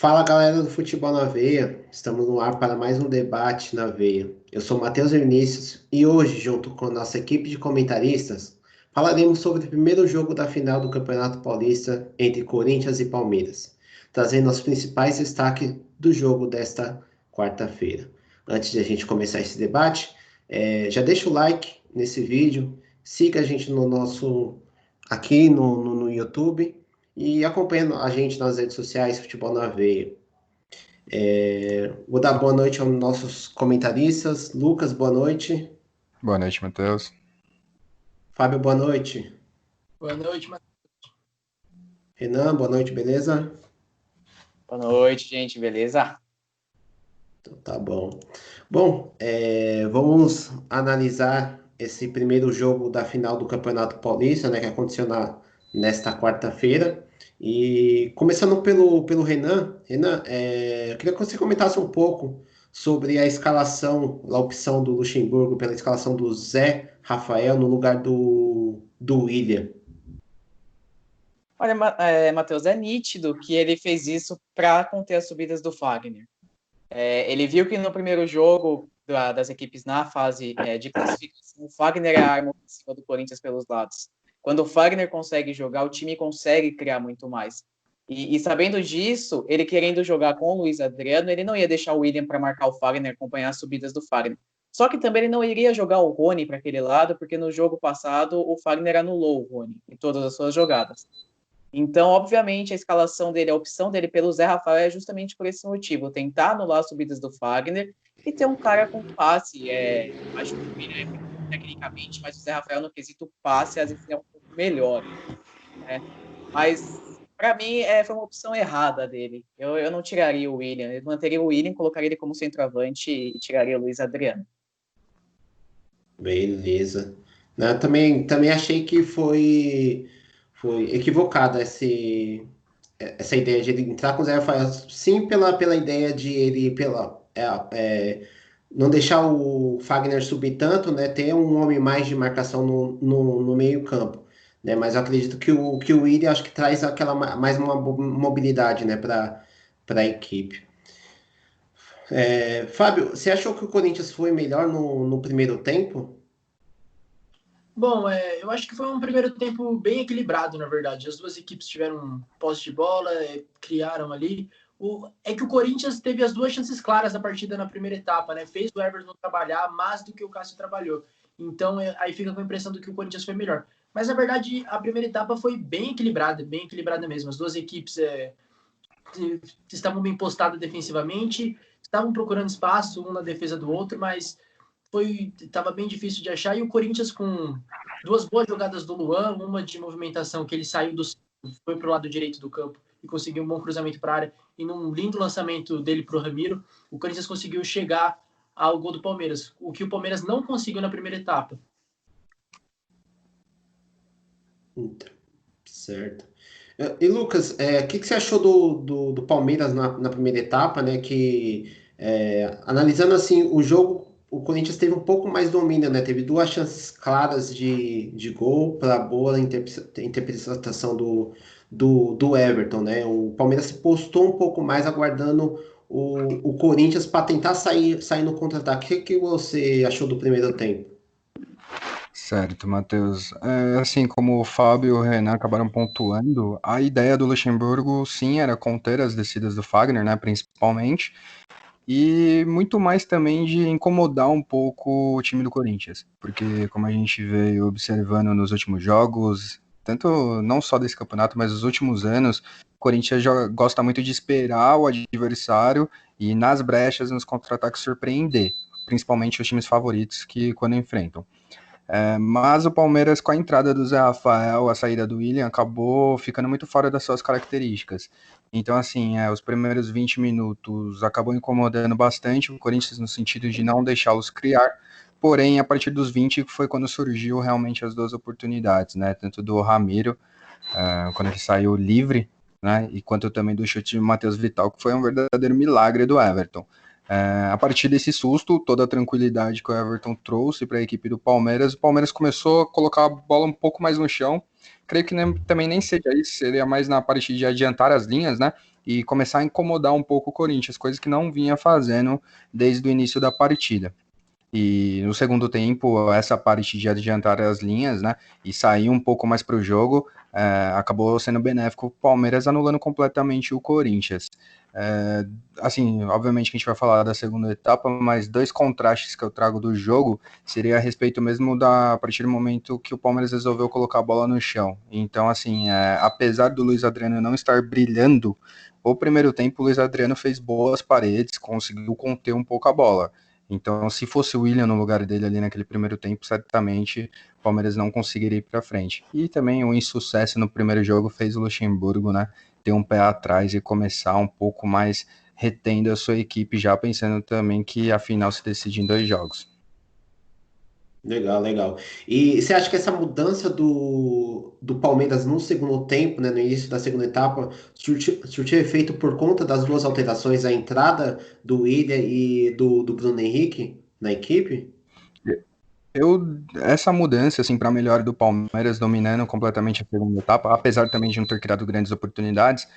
Fala galera do Futebol na Veia, estamos no ar para mais um debate na Veia. Eu sou Matheus Vinícius e hoje, junto com a nossa equipe de comentaristas, falaremos sobre o primeiro jogo da final do Campeonato Paulista entre Corinthians e Palmeiras, trazendo os principais destaques do jogo desta quarta-feira. Antes de a gente começar esse debate, já deixa o like nesse vídeo, siga a gente no nosso aqui no YouTube e acompanhando a gente nas redes sociais, Futebol na Veia. Vou dar boa noite aos nossos comentaristas. Lucas, boa noite. Boa noite, Matheus. Fábio, boa noite. Boa noite, Matheus. Renan, boa noite, beleza? Boa noite, gente, beleza? Então, tá bom. Bom, vamos analisar esse primeiro jogo da final do Campeonato Paulista, né, que aconteceu nesta quarta-feira. E começando pelo Renan. Renan, eu queria que você comentasse um pouco sobre a escalação, a opção do Luxemburgo pela escalação do Zé Rafael no lugar do William. Olha, Matheus, é nítido que ele fez isso para conter as subidas do Fagner. Ele viu que no primeiro jogo das equipes na fase de classificação, o Fagner é a arma ofensiva do Corinthians pelos lados. Quando o Fagner consegue jogar, o time consegue criar muito mais. E sabendo disso, ele querendo jogar com o Luiz Adriano, ele não ia deixar o William para marcar o Fagner, acompanhar as subidas do Fagner. Só que também ele não iria jogar o Rony para aquele lado, porque no jogo passado o Fagner anulou o Rony em todas as suas jogadas. Então, obviamente, a escalação dele, a opção dele pelo Zé Rafael é justamente por esse motivo, tentar anular as subidas do Fagner e ter um cara com passe, acho que o William tecnicamente, mas o Zé Rafael no quesito passe, às vezes é um pouco melhor, né? Mas, para mim, foi uma opção errada dele. Eu não tiraria o William, eu manteria o William, colocaria ele como centroavante e tiraria o Luiz Adriano. Beleza. Né, também achei que foi equivocada essa ideia de ele entrar com o Zé Rafael, sim, pela ideia de ele não deixar o Fagner subir tanto, né? Ter um homem mais de marcação no meio-campo, né? Mas eu acredito que o Willian acho que traz aquela mais uma mobilidade, né, para a equipe. Fábio, você achou que o Corinthians foi melhor no primeiro tempo? Bom, eu acho que foi um primeiro tempo bem equilibrado, na verdade. As duas equipes tiveram posse de bola, criaram ali. É que o Corinthians teve as duas chances claras da partida na primeira etapa, né? Fez o Everton trabalhar mais do que o Cássio trabalhou. Então, aí fica com a impressão do que o Corinthians foi melhor. Mas, na verdade, a primeira etapa foi bem equilibrada mesmo. As duas equipes estavam bem postadas defensivamente, estavam procurando espaço, um na defesa do outro, mas estava bem difícil de achar, e o Corinthians com duas boas jogadas do Luan, uma de movimentação que ele saiu foi para o lado direito do campo e conseguiu um bom cruzamento para a área, e num lindo lançamento dele para o Ramiro, o Corinthians conseguiu chegar ao gol do Palmeiras, o que o Palmeiras não conseguiu na primeira etapa. Certo. E Lucas, o que você achou do Palmeiras na primeira etapa, né? Que analisando assim o jogo, o Corinthians teve um pouco mais domínio, né? Teve duas chances claras de gol para boa interpretação do Everton, né? O Palmeiras se postou um pouco mais aguardando o Corinthians para tentar sair no contra-ataque. O que você achou do primeiro tempo? Certo, Matheus. Assim como o Fábio e o Renan acabaram pontuando, a ideia do Luxemburgo, sim, era conter as descidas do Fagner, né, principalmente, e muito mais também de incomodar um pouco o time do Corinthians, porque como a gente veio observando nos últimos jogos, tanto não só desse campeonato, mas nos últimos anos, o Corinthians gosta muito de esperar o adversário e nas brechas, nos contra-ataques surpreender, principalmente os times favoritos que quando enfrentam. Mas o Palmeiras, com a entrada do Zé Rafael, a saída do William, acabou ficando muito fora das suas características. Então, assim, os primeiros 20 minutos acabou incomodando bastante o Corinthians no sentido de não deixá-los criar. Porém, a partir dos 20 foi quando surgiu realmente as duas oportunidades, né? Tanto do Ramiro, quando ele saiu livre, né? E quanto também do chute de Matheus Vital, que foi um verdadeiro milagre do Everton. A partir desse susto, toda a tranquilidade que o Everton trouxe para a equipe do Palmeiras, o Palmeiras começou a colocar a bola um pouco mais no chão. Creio que também nem seja isso, seria mais na parte de adiantar as linhas, né? e começar a incomodar um pouco o Corinthians, coisa que não vinha fazendo desde o início da partida. E no segundo tempo, essa parte de adiantar as linhas, né, e sair um pouco mais para o jogo, acabou sendo benéfico o Palmeiras, anulando completamente o Corinthians. Assim, obviamente que a gente vai falar da segunda etapa, mas dois contrastes que eu trago do jogo seria a respeito mesmo a partir do momento que o Palmeiras resolveu colocar a bola no chão. Então, assim, apesar do Luiz Adriano não estar brilhando, o primeiro tempo o Luiz Adriano fez boas paredes, conseguiu conter um pouco a bola. Então, se fosse o William no lugar dele ali naquele primeiro tempo, certamente o Palmeiras não conseguiria ir para frente. E também o insucesso no primeiro jogo fez o Luxemburgo, né, ter um pé atrás e começar um pouco mais retendo a sua equipe, já pensando também que a final se decide em 2 jogos. Legal, legal. E você acha que essa mudança do Palmeiras no segundo tempo, né, no início da segunda etapa, surtiu efeito por conta das duas alterações, a entrada do William e do Bruno Henrique na equipe? Essa mudança, assim, para melhor do Palmeiras dominando completamente a segunda etapa, apesar também de não ter criado grandes oportunidades,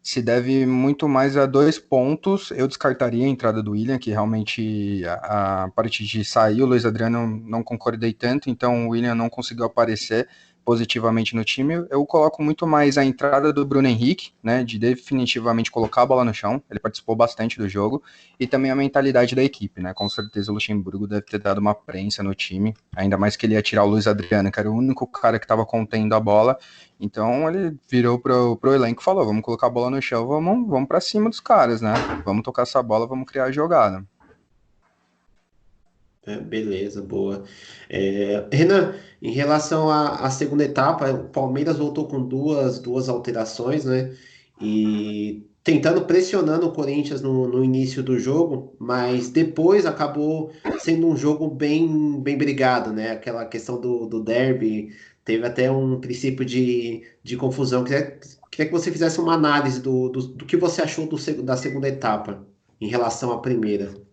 se deve muito mais a 2 pontos. Eu descartaria a entrada do William, que realmente a partir de sair, o Luiz Adriano não concordei tanto, então o William não conseguiu aparecer positivamente no time. Eu coloco muito mais a entrada do Bruno Henrique, né, de definitivamente colocar a bola no chão. Ele participou bastante do jogo, e também a mentalidade da equipe, né? Com certeza o Luxemburgo deve ter dado uma prensa no time, ainda mais que ele ia tirar o Luiz Adriano, que era o único cara que estava contendo a bola. Então ele virou pro elenco e falou: vamos colocar a bola no chão, vamos para cima dos caras, né? Vamos tocar essa bola, vamos criar a jogada. Beleza, boa. Renan, em relação à segunda etapa, o Palmeiras voltou com duas alterações, né? E tentando pressionando o Corinthians no início do jogo, mas depois acabou sendo um jogo bem brigado, né? Aquela questão do derby, teve até um princípio de confusão. Queria que você fizesse uma análise do que você achou da segunda etapa em relação à primeira.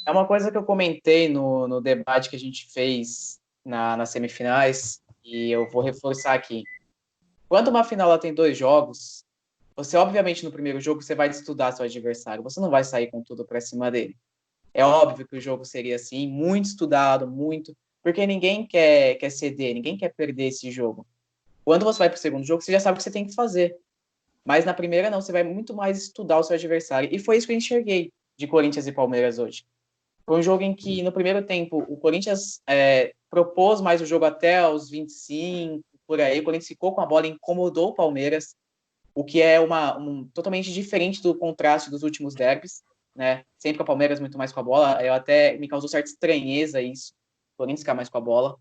É uma coisa que eu comentei no debate que a gente fez nas semifinais, e eu vou reforçar aqui. Quando uma final ela tem 2 jogos, você, obviamente, no primeiro jogo, você vai estudar seu adversário, você não vai sair com tudo para cima dele. É óbvio que o jogo seria assim, muito estudado, muito, porque ninguém quer ceder, ninguém quer perder esse jogo. Quando você vai para o segundo jogo, você já sabe o que você tem que fazer. Mas na primeira, não, você vai muito mais estudar o seu adversário. E foi isso que eu enxerguei de Corinthians e Palmeiras hoje. Foi um jogo em que, no primeiro tempo, o Corinthians propôs mais o jogo até os 25, por aí. O Corinthians ficou com a bola, incomodou o Palmeiras, o que é totalmente diferente do contraste dos últimos derbys, né? Sempre o Palmeiras muito mais com a bola. Eu até me causou certa estranheza isso, o Corinthians ficar mais com a bola.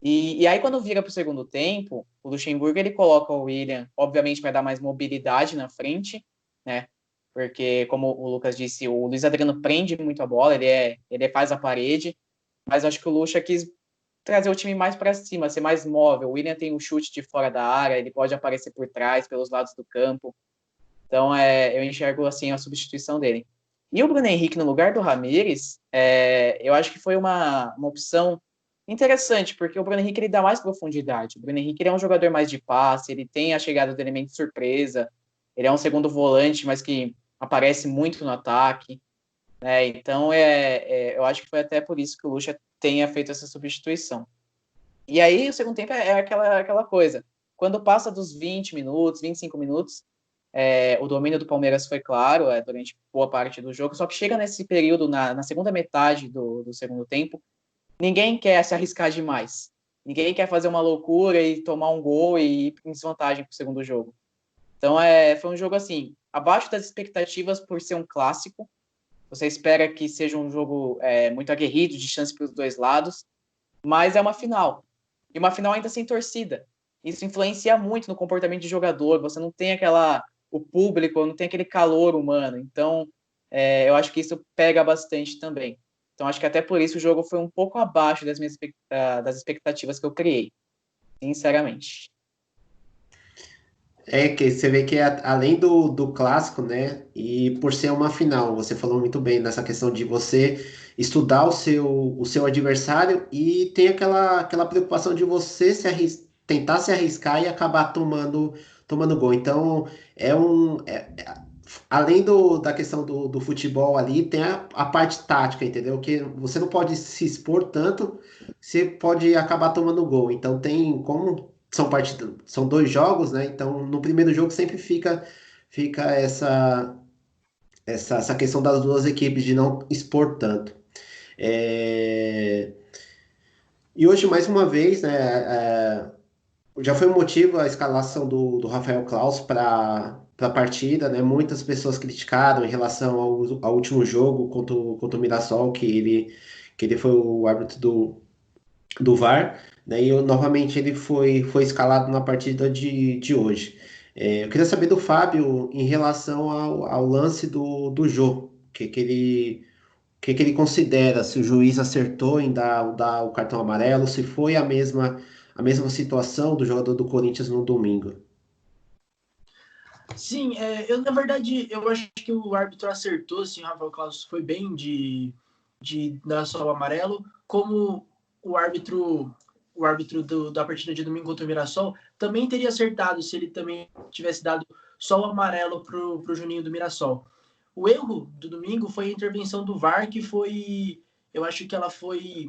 E aí, quando vira para o segundo tempo, o Luxemburgo ele coloca o William, obviamente, para dar mais mobilidade na frente, né? Porque, como o Lucas disse, o Luiz Adriano prende muito a bola, ele faz a parede, mas acho que o Lucha quis trazer o time mais para cima, ser mais móvel. O William tem um chute de fora da área, ele pode aparecer por trás, pelos lados do campo. Então, eu enxergo assim a substituição dele. E o Bruno Henrique no lugar do Ramires, eu acho que foi uma opção interessante, porque o Bruno Henrique ele dá mais profundidade. O Bruno Henrique ele é um jogador mais de passe, ele tem a chegada do elemento surpresa, ele é um segundo volante, mas que aparece muito no ataque. Né? Então, eu acho que foi até por isso que o Lucha tenha feito essa substituição. E aí, o segundo tempo é aquela coisa. Quando passa dos 20 minutos, 25 minutos, o domínio do Palmeiras foi claro durante boa parte do jogo, só que chega nesse período, na segunda metade do segundo tempo, ninguém quer se arriscar demais. Ninguém quer fazer uma loucura e tomar um gol e ir em desvantagem para o segundo jogo. Então, foi um jogo, assim, abaixo das expectativas por ser um clássico. Você espera que seja um jogo muito aguerrido, de chance para os dois lados, mas é uma final. E uma final ainda sem torcida. Isso influencia muito no comportamento de jogador. Você não tem o público, não tem aquele calor humano. Então, eu acho que isso pega bastante também. Então, acho que até por isso o jogo foi um pouco abaixo das expectativas que eu criei, sinceramente. Que você vê que além do clássico, né? E por ser uma final, você falou muito bem nessa questão de você estudar o seu adversário e tem aquela preocupação de você tentar se arriscar e acabar tomando gol. Então, além da questão do futebol ali, tem a parte tática, entendeu? Que você não pode se expor tanto, você pode acabar tomando gol. Então, como são 2 jogos, né? Então, no primeiro jogo sempre fica essa questão das duas equipes de não expor tanto. É, E hoje, mais uma vez, né, já foi um motivo a escalação do Rafael Claus para a partida, né? Muitas pessoas criticaram em relação ao último jogo contra o Mirassol, que ele foi o árbitro do VAR, né? E novamente ele foi escalado na partida de hoje. Eu queria saber do Fábio em relação ao lance do Jô, o que ele considera, se o juiz acertou em dar o cartão amarelo, se foi a mesma situação do jogador do Corinthians no domingo. Sim, na verdade, eu acho que o árbitro acertou, assim, o Rafael Claus foi bem de dar só o amarelo, como o árbitro da partida de domingo contra o Mirassol também teria acertado se ele também tivesse dado só o amarelo pro Juninho do Mirassol. O erro do domingo foi a intervenção do VAR, que foi, eu acho que ela foi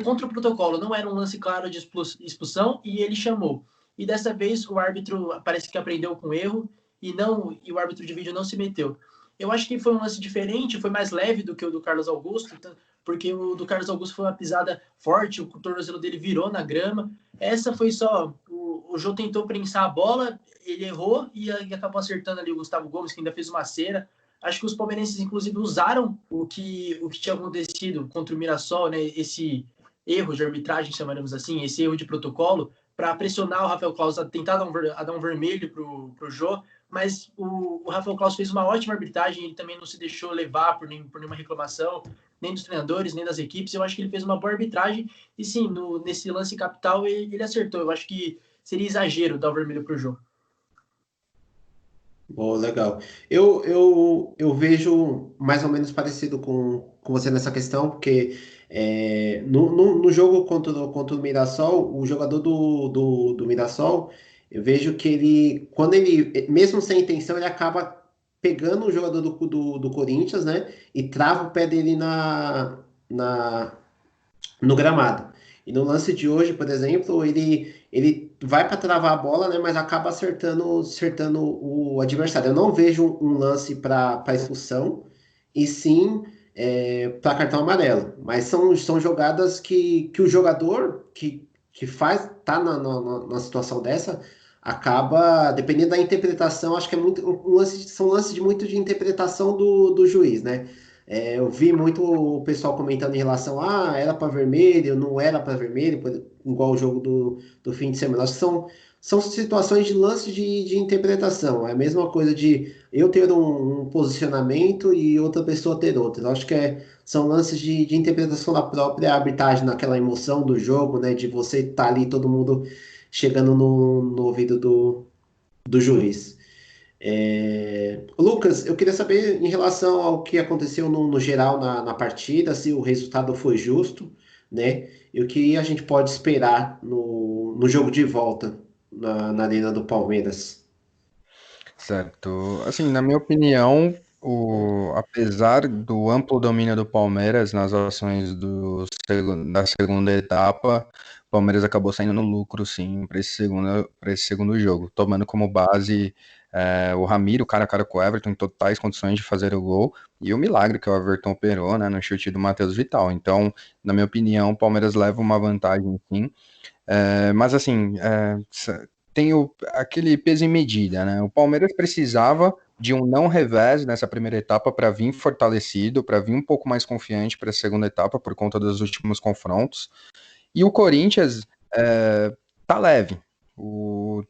contra o protocolo, não era um lance claro de expulsão e ele chamou. E dessa vez o árbitro parece que aprendeu com o erro e o árbitro de vídeo não se meteu. Eu acho que foi um lance diferente, foi mais leve do que o do Carlos Augusto, porque o do Carlos Augusto foi uma pisada forte, o tornozelo dele virou na grama. Essa foi só, o Jô tentou prensar a bola, ele errou e acabou acertando ali o Gustavo Gomes, que ainda fez uma cera. Acho que os palmeirenses, inclusive, usaram o que tinha acontecido contra o Mirassol, né? Esse erro de arbitragem, chamaremos assim, esse erro de protocolo, para pressionar o Rafael Claus a tentar dar um vermelho pro Jô, mas o Rafael Claus fez uma ótima arbitragem, ele também não se deixou levar por nenhuma reclamação, nem dos treinadores, nem das equipes. Eu acho que ele fez uma boa arbitragem e sim, nesse lance capital ele acertou. Eu acho que seria exagero dar o vermelho pro Jô. Bom, legal. Eu vejo mais ou menos parecido com você nessa questão, porque no jogo contra o Mirassol, o jogador do Mirassol, eu vejo que quando ele, mesmo sem intenção, ele acaba pegando o jogador do Corinthians, né? E trava o pé dele no gramado. E no lance de hoje, por exemplo, ele vai para travar a bola, né, mas acaba acertando o adversário. Eu não vejo um lance para expulsão, e sim para cartão amarelo. Mas são jogadas que o jogador que tá na situação dessa, acaba, dependendo da interpretação, acho que é muito são lances muito de interpretação do juiz, né? Eu vi muito o pessoal comentando em relação era para vermelho, não era para vermelho, igual o jogo do fim de semana. Acho que são situações de lance de interpretação. É a mesma coisa de eu ter um posicionamento e outra pessoa ter outro. Acho que são lances de interpretação da própria arbitragem, naquela emoção do jogo, né? De você estar ali, todo mundo chegando no ouvido do juiz. Lucas, eu queria saber em relação ao que aconteceu no geral na partida, se o resultado foi justo, né? E o que a gente pode esperar no jogo de volta na Arena do Palmeiras. Certo. Assim, na minha opinião, apesar do amplo domínio do Palmeiras nas ações da segunda etapa, o Palmeiras acabou saindo no lucro, sim, para esse segundo jogo, tomando como base o Ramiro, cara a cara com o Everton, em totais condições de fazer o gol, e o milagre que o Everton operou, né, no chute do Matheus Vital. Então, na minha opinião, o Palmeiras leva uma vantagem, sim. Mas assim, tem aquele peso e medida, né? O Palmeiras precisava de um não revés nessa primeira etapa para vir fortalecido, para vir um pouco mais confiante para a segunda etapa por conta dos últimos confrontos. E o Corinthians tá leve.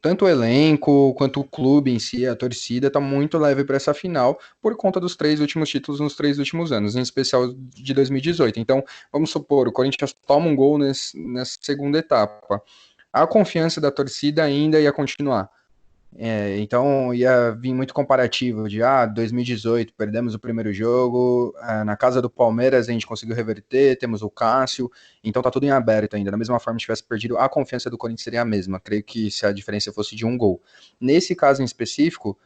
Tanto o elenco quanto o clube em si, a torcida, tá muito leve para essa final por conta dos 3 últimos títulos nos 3 últimos anos, em especial de 2018. Então, vamos supor, o Corinthians toma um gol nessa segunda etapa. A confiança da torcida ainda ia continuar. Então ia vir muito comparativo de 2018, perdemos o primeiro jogo, na casa do Palmeiras a gente conseguiu reverter, temos o Cássio, então tá tudo em aberto ainda. Da mesma forma, se tivesse perdido, a confiança do Corinthians seria a mesma. Creio que se a diferença fosse de um gol. Nesse caso em específico,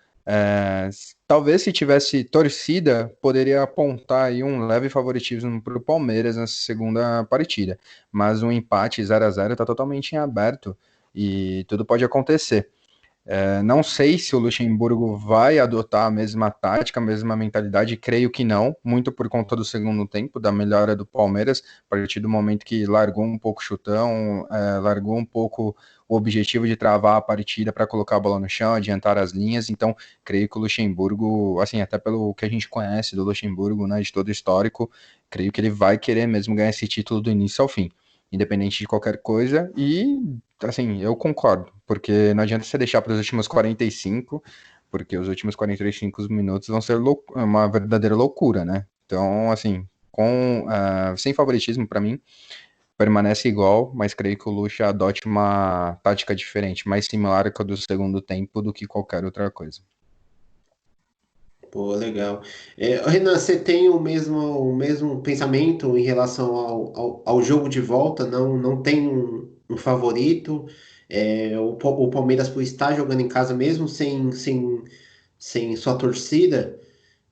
talvez se tivesse torcida, poderia apontar aí um leve favoritismo para o Palmeiras nessa segunda partida. Mas um empate 0-0 está totalmente em aberto e tudo pode acontecer. Não sei se o Luxemburgo vai adotar a mesma tática, a mesma mentalidade, creio que não, muito por conta do segundo tempo, da melhora do Palmeiras, a partir do momento que largou um pouco o chutão, largou um pouco o objetivo de travar a partida para colocar a bola no chão, adiantar as linhas, então creio que o Luxemburgo, assim, até pelo que a gente conhece do Luxemburgo, né, de todo o histórico, creio que ele vai querer mesmo ganhar esse título do início ao fim, independente de qualquer coisa, e assim, eu concordo, porque não adianta você deixar para os últimos 45, porque os últimos 45 minutos vão ser uma verdadeira loucura, né? Então, assim, sem favoritismo para mim, permanece igual, mas creio que o Lucha adote uma tática diferente, mais similar com a do segundo tempo do que qualquer outra coisa. Pô, legal. Renan, você tem o mesmo pensamento em relação ao jogo de volta? Não tem um favorito? O Palmeiras, por estar jogando em casa mesmo sem sua torcida,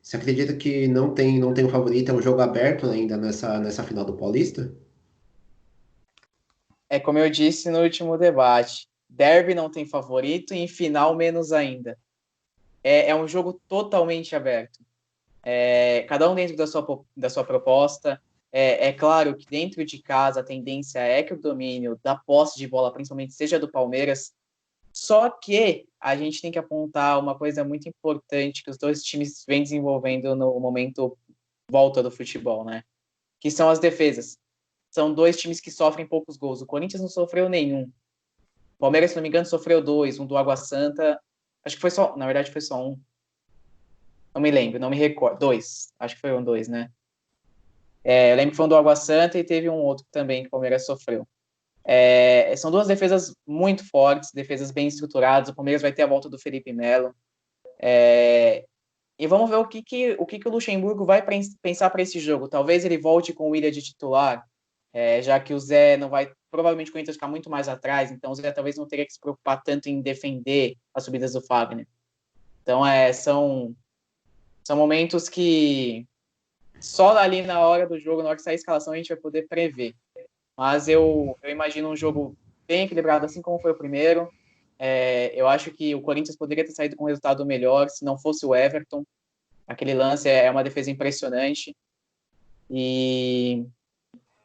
você acredita que não tem um favorito? É um jogo aberto ainda nessa final do Paulista? É como eu disse no último debate, derby não tem favorito e em final menos ainda. É um jogo totalmente aberto. Cada um dentro da sua proposta. É claro que dentro de casa a tendência é que o domínio da posse de bola, principalmente, seja do Palmeiras. Só que a gente tem que apontar uma coisa muito importante que os dois times vêm desenvolvendo no momento volta do futebol, né? Que são as defesas. São dois times que sofrem poucos gols. O Corinthians não sofreu nenhum. O Palmeiras, se não me engano, sofreu 2, um do Água Santa. Acho que foi só, na verdade foi só um. Não me lembro, não me recordo. 2, acho que foi 2, né? Eu lembro que foi um do Água Santa e teve um outro também que o Palmeiras sofreu. São duas defesas muito fortes, defesas bem estruturadas. O Palmeiras vai ter a volta do Felipe Melo. E vamos ver o que o Luxemburgo vai pensar para esse jogo. Talvez ele volte com o Willian de titular, já que o Zé não vai, provavelmente o Corinthians ficar muito mais atrás, então o Zé talvez não teria que se preocupar tanto em defender as subidas do Fagner. Então, são momentos que só ali na hora do jogo, na hora que sair a escalação, a gente vai poder prever. Mas eu imagino um jogo bem equilibrado, assim como foi o primeiro. Eu acho que o Corinthians poderia ter saído com um resultado melhor se não fosse o Everton. Aquele lance é uma defesa impressionante. E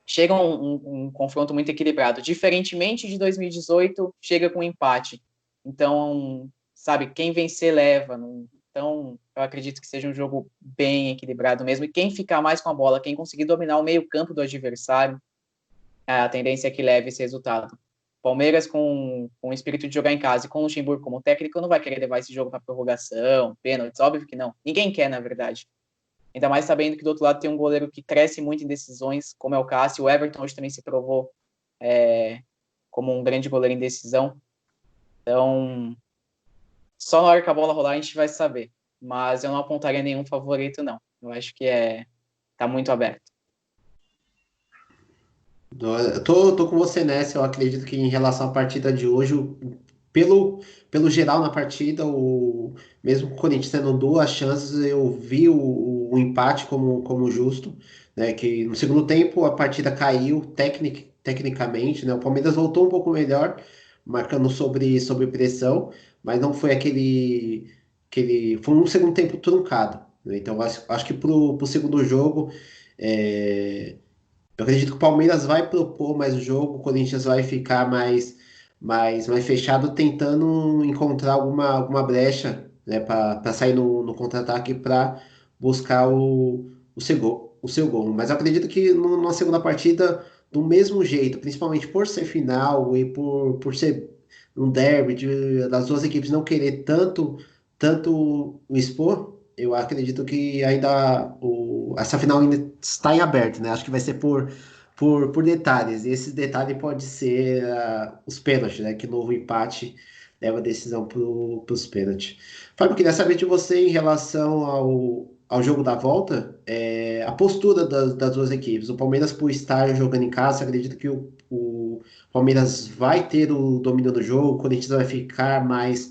chega um confronto muito equilibrado. Diferentemente de 2018, chega com um empate. Então, sabe, quem vencer leva. Então, eu acredito que seja um jogo bem equilibrado mesmo. E quem ficar mais com a bola, quem conseguir dominar o meio-campo do adversário, a tendência é que leve esse resultado. Palmeiras, com o espírito de jogar em casa e com o Luxemburgo como técnico, não vai querer levar esse jogo para prorrogação, pênaltis, óbvio que não. Ninguém quer, na verdade. Ainda mais sabendo que do outro lado tem um goleiro que cresce muito em decisões, como é o Cássio. O Everton hoje também se provou como um grande goleiro em decisão. Então, só na hora que a bola rolar a gente vai saber. Mas eu não apontaria nenhum favorito, não. Eu acho que tá muito aberto. Eu tô com você nessa. Eu acredito que em relação à partida de hoje, pelo geral na partida, mesmo com o Corinthians tendo duas chances, eu vi o empate como justo, né? Que no segundo tempo a partida caiu tecnicamente, né? O Palmeiras voltou um pouco melhor, marcando sobre pressão, mas não foi foi um segundo tempo truncado, né? Então acho que pro segundo jogo. é, eu acredito que o Palmeiras vai propor mais o jogo, o Corinthians vai ficar mais fechado, tentando encontrar alguma brecha, né, para sair no contra-ataque para buscar o seu gol. Mas eu acredito que numa segunda partida, do mesmo jeito, principalmente por ser final e por ser um derby das duas equipes não querer tanto o expor, eu acredito que ainda essa final ainda está em aberto, né? Acho que vai ser por detalhes. E esse detalhe pode ser os pênaltis, né? Que no empate leva a decisão para os pênaltis. Fábio, eu queria saber de você em relação ao jogo da volta, a postura das duas equipes. O Palmeiras, por estar jogando em casa, acredito que o Palmeiras vai ter o domínio do jogo, o Corinthians vai ficar mais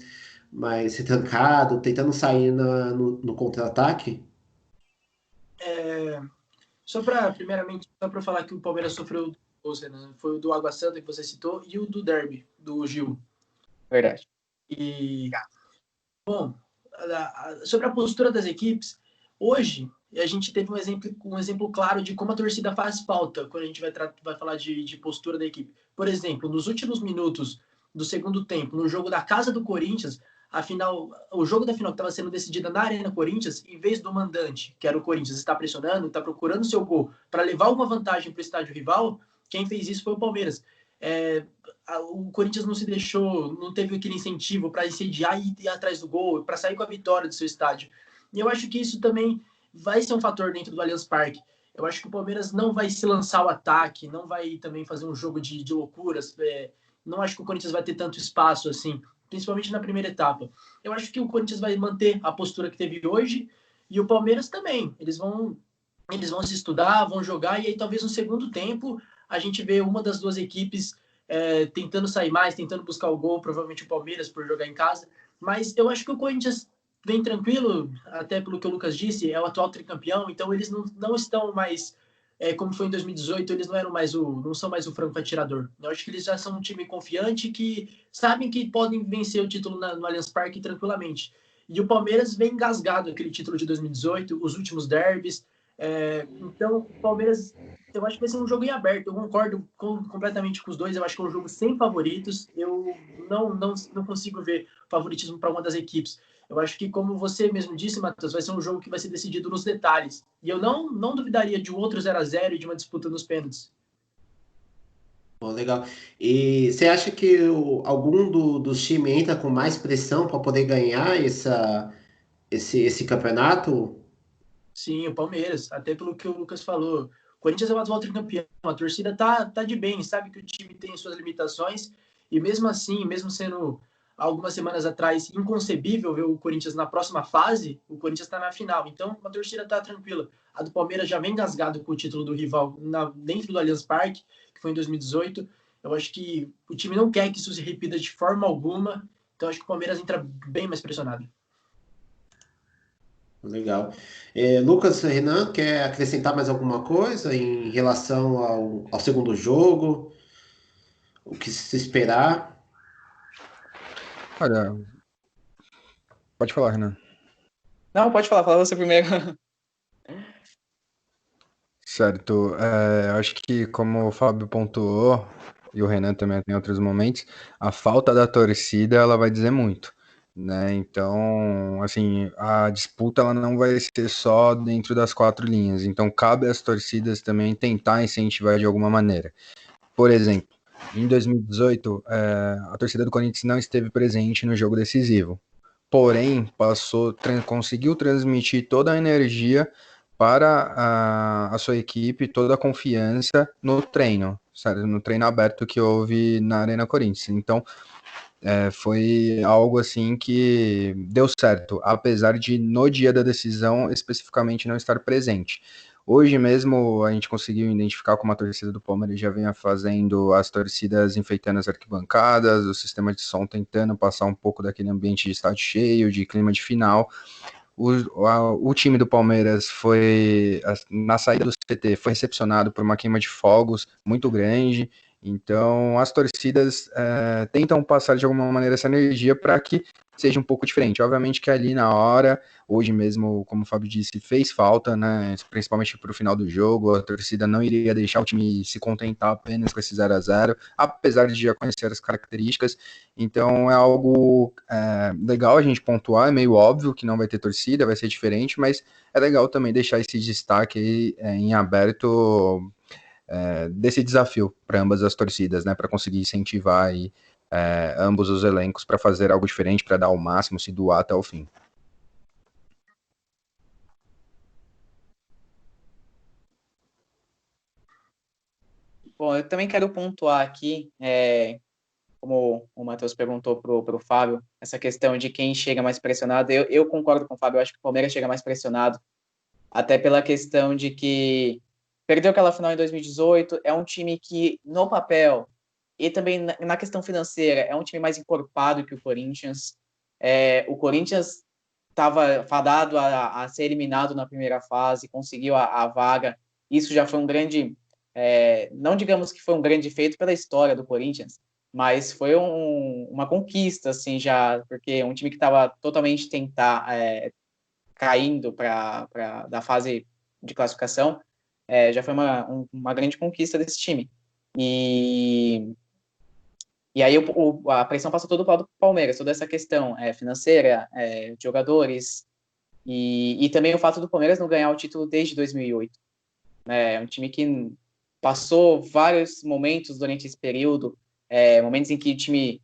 retrancado, tentando sair no contra-ataque. Primeiramente, só para falar que o Palmeiras sofreu, né? Foi o do Água Santa que você citou e o do Derby, do Gil. Verdade. E, bom, sobre a postura das equipes, hoje a gente teve um exemplo claro de como a torcida faz falta quando a gente vai falar de postura da equipe. Por exemplo, nos últimos minutos do segundo tempo, no jogo da casa do Corinthians, o jogo da final que estava sendo decidida na Arena Corinthians, em vez do mandante, que era o Corinthians, estar pressionando, estar procurando seu gol para levar uma vantagem para o estádio rival, quem fez isso foi o Palmeiras. O Corinthians não se deixou, não teve aquele incentivo para incendiar e ir atrás do gol, para sair com a vitória do seu estádio. E eu acho que isso também vai ser um fator dentro do Allianz Parque. Eu acho que o Palmeiras não vai se lançar ao ataque, não vai também fazer um jogo de loucuras. Não acho que o Corinthians vai ter tanto espaço assim, principalmente na primeira etapa. Eu acho que o Corinthians vai manter a postura que teve hoje e o Palmeiras também. Eles vão se estudar, vão jogar, e aí talvez no segundo tempo a gente vê uma das duas equipes tentando sair mais, tentando buscar o gol, provavelmente o Palmeiras por jogar em casa. Mas eu acho que o Corinthians vem tranquilo, até pelo que o Lucas disse, é o atual tricampeão, então eles não estão mais, como foi em 2018, eles não são mais o franco atirador. Eu acho que eles já são um time confiante que sabem que podem vencer o título no Allianz Parque tranquilamente. E o Palmeiras vem engasgado aquele título de 2018, os últimos derbys, então, o Palmeiras, eu acho que vai ser um jogo em aberto. Eu concordo completamente com os dois. Eu acho que é um jogo sem favoritos. Eu não consigo ver favoritismo para uma das equipes. Eu acho que, como você mesmo disse, Matheus, vai ser um jogo que vai ser decidido nos detalhes. E eu não duvidaria de um outro 0-0 e de uma disputa nos pênaltis. Bom, legal. E você acha que algum dos times entra com mais pressão para poder ganhar esse campeonato? Sim, o Palmeiras, até pelo que o Lucas falou. O Corinthians é o atual tricampeão, a torcida tá de bem, sabe que o time tem suas limitações, e mesmo assim, mesmo sendo algumas semanas atrás inconcebível ver o Corinthians na próxima fase, o Corinthians está na final. Então, a torcida tá tranquila. A do Palmeiras já vem engasgado com o título do rival dentro do Allianz Parque, que foi em 2018. Eu acho que o time não quer que isso se repita de forma alguma, então acho que o Palmeiras entra bem mais pressionado. Legal. Lucas, Renan, quer acrescentar mais alguma coisa em relação ao segundo jogo? O que se esperar? Olha, pode falar, Renan. Não, pode falar, fala você primeiro. Certo. Acho que como o Fábio pontuou, e o Renan também tem outros momentos, a falta da torcida ela vai dizer muito, né? Então, assim, a disputa ela não vai ser só dentro das quatro linhas. Então, cabe às torcidas também tentar incentivar de alguma maneira. Por exemplo, em 2018, a torcida do Corinthians não esteve presente no jogo decisivo. Porém, conseguiu transmitir toda a energia para a sua equipe, toda a confiança no treino, sabe? No treino aberto que houve na Arena Corinthians. Então, foi algo assim que deu certo, apesar de no dia da decisão especificamente não estar presente. Hoje mesmo a gente conseguiu identificar como a torcida do Palmeiras já vinha fazendo as torcidas enfeitando as arquibancadas, o sistema de som tentando passar um pouco daquele ambiente de estádio cheio, de clima de final. O time do Palmeiras foi, na saída do CT, foi recepcionado por uma queima de fogos muito grande. Então, as torcidas tentam passar de alguma maneira essa energia para que seja um pouco diferente. Obviamente que ali na hora, hoje mesmo, como o Fábio disse, fez falta, né? Principalmente para o final do jogo, a torcida não iria deixar o time se contentar apenas com esse 0-0, apesar de já conhecer as características. Então, é algo legal a gente pontuar, é meio óbvio que não vai ter torcida, vai ser diferente, mas é legal também deixar esse destaque aí, em aberto, desse desafio para ambas as torcidas, né, para conseguir incentivar aí, ambos os elencos para fazer algo diferente, para dar o máximo, se doar até o fim. Bom, eu também quero pontuar aqui como o Matheus perguntou pro Fábio, essa questão de quem chega mais pressionado, eu concordo com o Fábio, eu acho que o Palmeiras chega mais pressionado, até pela questão de que perdeu aquela final em 2018, é um time que, no papel, e também na questão financeira, é um time mais encorpado que o Corinthians. O Corinthians estava fadado a ser eliminado na primeira fase, conseguiu a vaga. Isso já foi um grande, não digamos que foi um grande feito pela história do Corinthians, mas foi uma conquista, assim, já, porque um time que estava totalmente caindo da fase de classificação, já foi uma grande conquista desse time. E aí a pressão passa todo para o lado do Palmeiras, toda essa questão financeira, de jogadores, e também o fato do Palmeiras não ganhar o título desde 2008. É um time que passou vários momentos durante esse período, momentos em que o time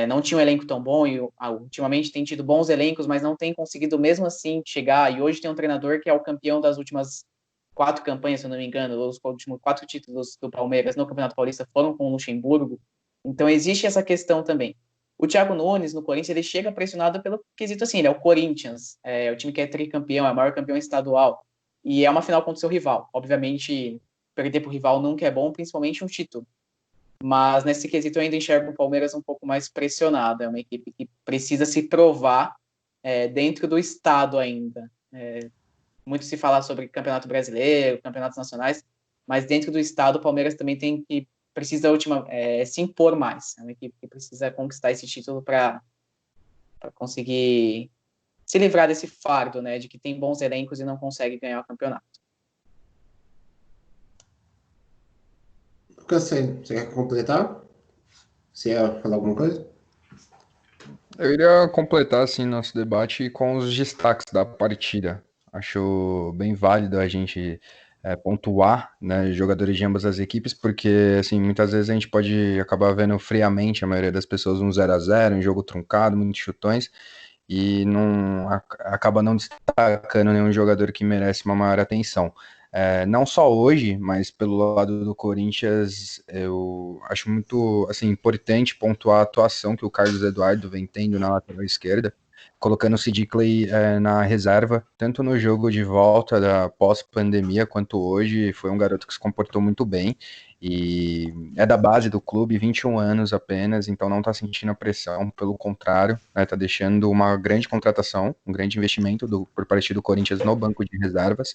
não tinha um elenco tão bom, e ultimamente tem tido bons elencos, mas não tem conseguido mesmo assim chegar, e hoje tem um treinador que é o campeão das últimas 4 campanhas, se eu não me engano, os últimos 4 títulos do Palmeiras no Campeonato Paulista foram com o Luxemburgo. Então existe essa questão também. O Thiago Nunes, no Corinthians, ele chega pressionado pelo quesito assim, ele é o Corinthians, o time que é tricampeão, é o maior campeão estadual, e é uma final contra o seu rival. Obviamente, perder para o rival nunca é bom, principalmente um título. Mas nesse quesito eu ainda enxergo o Palmeiras um pouco mais pressionado, é uma equipe que precisa se provar dentro do estado ainda. Muito se fala sobre campeonato brasileiro, campeonatos nacionais, mas dentro do estado o Palmeiras também precisa se impor mais. É uma equipe que precisa conquistar esse título para conseguir se livrar desse fardo, né, de que tem bons elencos e não consegue ganhar o campeonato. Lucas, você quer completar? Você ia falar alguma coisa? Eu iria completar assim nosso debate com os destaques da partida. Acho bem válido a gente pontuar, né, jogadores de ambas as equipes, porque assim muitas vezes a gente pode acabar vendo friamente a maioria das pessoas um 0-0, um jogo truncado, muitos chutões, e não acaba não destacando nenhum jogador que merece uma maior atenção. Não só hoje, mas pelo lado do Corinthians, eu acho muito assim, importante pontuar a atuação que o Carlos Eduardo vem tendo na lateral esquerda, colocando o Sid Clay na reserva, tanto no jogo de volta da pós-pandemia quanto hoje. Foi um garoto que se comportou muito bem e é da base do clube, 21 anos apenas, então não está sentindo a pressão, pelo contrário, está deixando uma grande contratação, um grande investimento por parte do Corinthians no banco de reservas.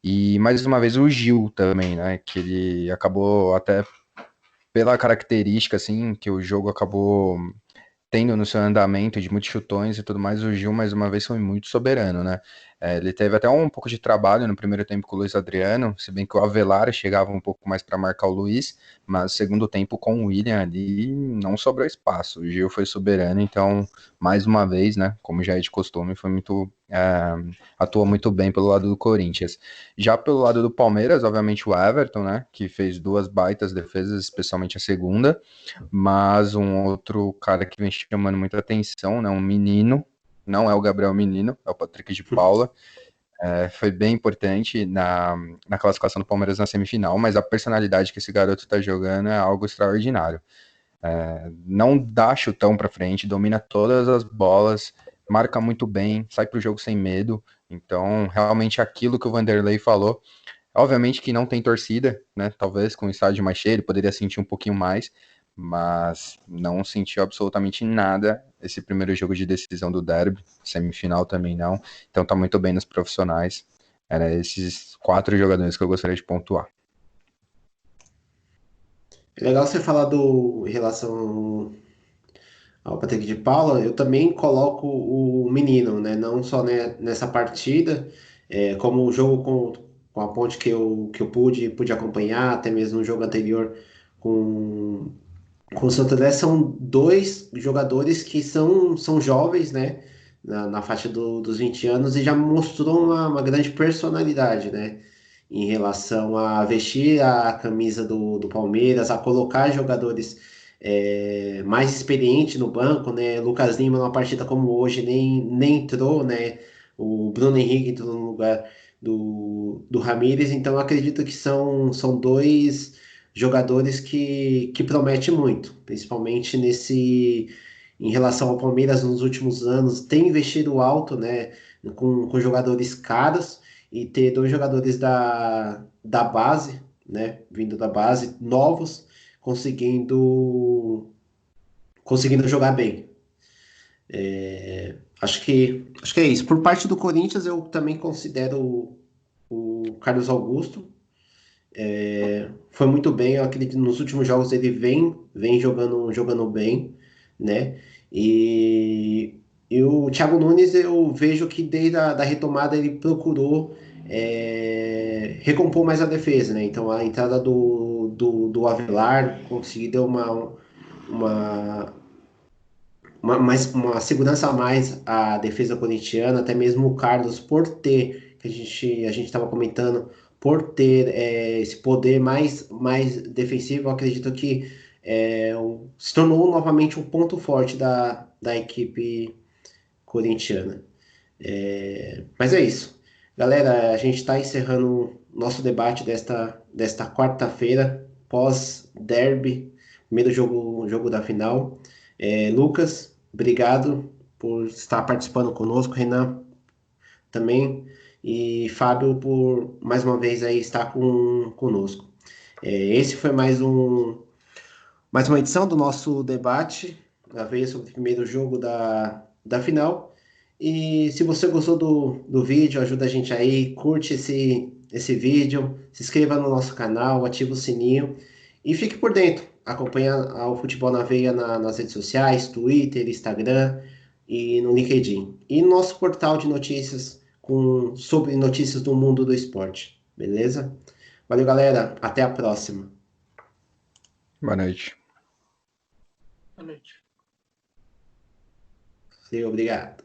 E mais uma vez o Gil também, né, que ele acabou até pela característica assim que o jogo acabou tendo no seu andamento de muitos chutões e tudo mais, o Gil mais uma vez foi muito soberano, né? Ele teve até um pouco de trabalho no primeiro tempo com o Luiz Adriano, se bem que o Avelar chegava um pouco mais para marcar o Luiz, mas segundo tempo com o William ali não sobrou espaço. O Gil foi soberano, então mais uma vez, né? Como já é de costume, foi muito atuou muito bem pelo lado do Corinthians. Já pelo lado do Palmeiras, obviamente o Everton, né? Que fez 2 baitas defesas, especialmente a segunda. Mas um outro cara que vem chamando muita atenção, né, um menino, não é o Gabriel Menino, é o Patrick de Paula, foi bem importante na classificação do Palmeiras na semifinal, mas a personalidade que esse garoto tá jogando é algo extraordinário. Não dá chutão pra frente, domina todas as bolas, marca muito bem, sai pro jogo sem medo, então realmente aquilo que o Vanderlei falou, obviamente que não tem torcida, né? Talvez com o estádio mais cheio ele poderia sentir um pouquinho mais, mas não sentiu absolutamente nada esse primeiro jogo de decisão do derby, semifinal também não. Então tá muito bem nos profissionais. Era esses 4 jogadores que eu gostaria de pontuar. É legal você falar em relação ao Patrick de Paula, eu também coloco o menino, né? Não só nessa partida, como o jogo com a Ponte que eu pude acompanhar, até mesmo no jogo anterior com, com o Santo André, são 2 jogadores que são jovens, né? Na faixa dos 20 anos e já mostrou uma grande personalidade, né? Em relação a vestir a camisa do Palmeiras, a colocar jogadores mais experientes no banco, né? Lucas Lima, numa partida como hoje, nem entrou, né? O Bruno Henrique entrou no lugar do Ramírez, então eu acredito que são jogadores que prometem muito, principalmente em relação ao Palmeiras nos últimos anos, tem investido alto, né, com jogadores caros e ter dois jogadores da base, né, vindo da base, novos, conseguindo jogar bem. Acho que é isso. Por parte do Corinthians, eu também considero o Carlos Augusto. Foi muito bem, eu acredito que nos últimos jogos ele vem jogando bem, né? E o Thiago Nunes, eu vejo que desde a da retomada ele procurou recompor mais a defesa, né? Então a entrada do Avelar conseguiu dar uma, uma segurança a mais à defesa corintiana, até mesmo o Carlos, por ter, que a gente estava comentando, por ter esse poder mais defensivo, eu acredito que se tornou novamente um ponto forte da equipe corintiana. Mas é isso. Galera, a gente está encerrando nosso debate desta quarta-feira, pós-derby, primeiro jogo da final. Lucas, obrigado por estar participando conosco, Renan também, e Fábio por mais uma vez aí estar conosco. Esse foi mais uma edição do nosso debate, a vez sobre o primeiro jogo da final. E se você gostou do vídeo, ajuda a gente aí, curte esse vídeo, se inscreva no nosso canal, ativa o sininho e fique por dentro. Acompanha o Futebol na Veia nas redes sociais, Twitter, Instagram e no LinkedIn. E no nosso portal de notícias sobre notícias do mundo do esporte. Beleza? Valeu, galera. Até a próxima. Boa noite. Boa noite. Sim, obrigado.